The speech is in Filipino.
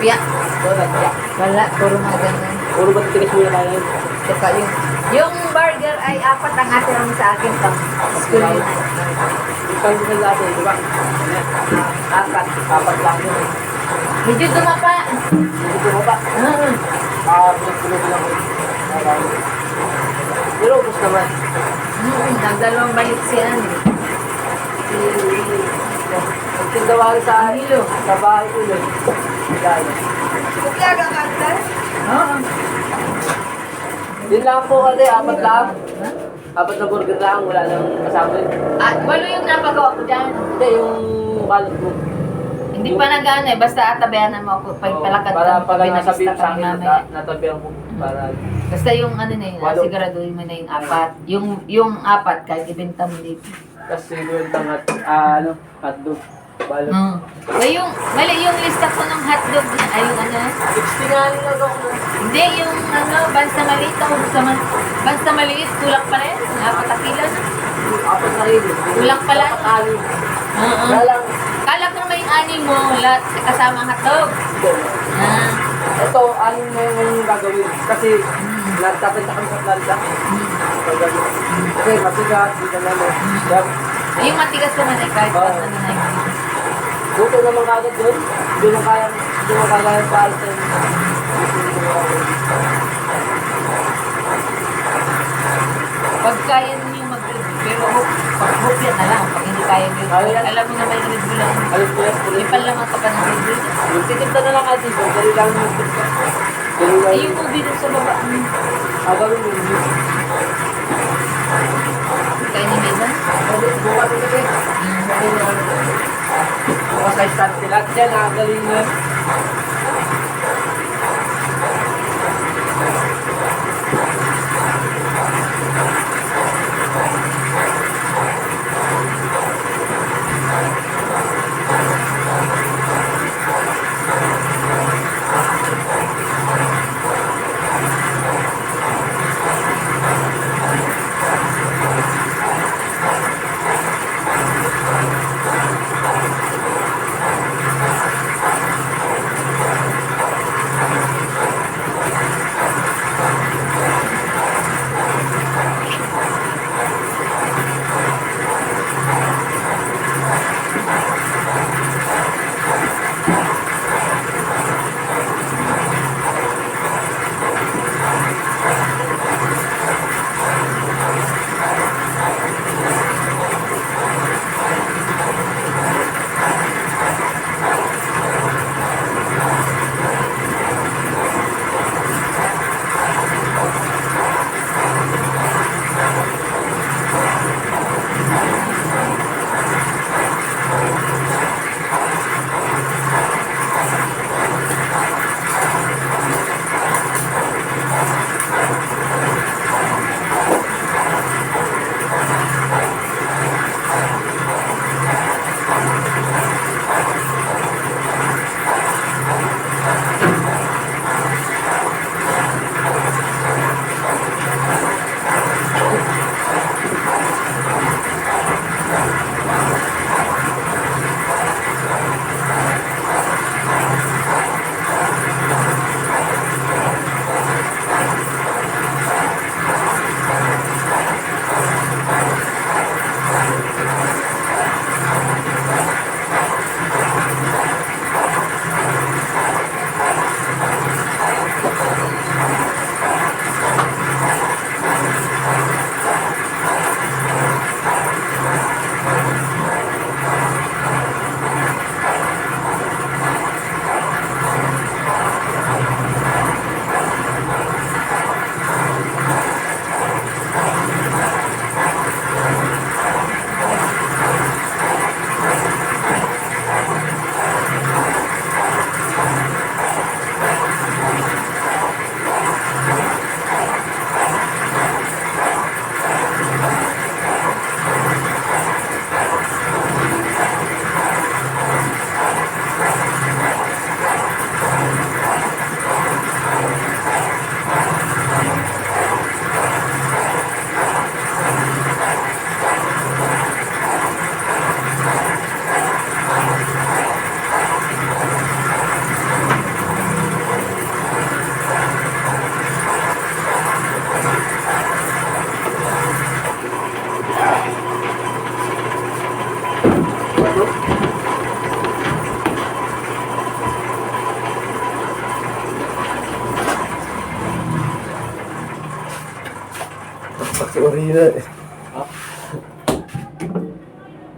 Lumpia. Wala, puro mga ganun. Puro ba tigas mo na tayo? Saka yung burger ay 4 ang atira mo sa akin pang school yun. Isang bukan natin, di ba? 4 lang yun. Medyo dumapa. Medyo dumapa? Pinagpulog lang ko. Pero ubos naman. Nagdalawang balik siya. Magtindawari sa hilo. Sa bahay ko yun. Kaya ka kanta? Oo. Yun lang po kasi, 4 lang. 4 na burger lang, wala nang kasama yun. At walo yung napagawa ko dyan. Hindi, yung balot mo. Hindi pa nag-ano eh, basta tabayanan mo ako pag palakad Para pala pag nasabi pinag-stop sa kami akin, mamaya. natabihan ko. Para Basta yung ano na yun, Walo. siguraduhin mo na yung 4. Yung 4 kahit ibenta mo dito. kasi yung hotdog. Balot. Yung, mali yung lista ko ng hotdog na, ay yung ano, 60 nga nila daw. hindi yung ano, bansa maliit ako sa bansa maliit, kulang pa rin, 4 kilo na. 4 na rin. Kulang pala. Anim. Oo. Wala lang. Kala ko naman yung ani mo, lahat kasama ang hotdog. Ah. Ito, anim na yung gagawin. Kasi, nagtapit na kami sa planta. Okay, matigas, dito na mo. Yung matigas naman ay kahit Oo. ano na yun. Buto naman kagad doon. Hindi mo kaya yung palitan. Pag kaya ninyo mag-review, pero pag-hook yan na lang. Pag hindi kaya nyo, alam mo na may review lang. Alis ko yan. Hindi pa lang ka pa ng review. Titinta na lang natin. Dali lang yung titinta. Dali lang Ay, yung yung movie dun sa baba. gawin mo. Kaya ni Mesa? Bukas ulit eh. Bukas ay start sila. Diyan, nakagaling na. Mahina.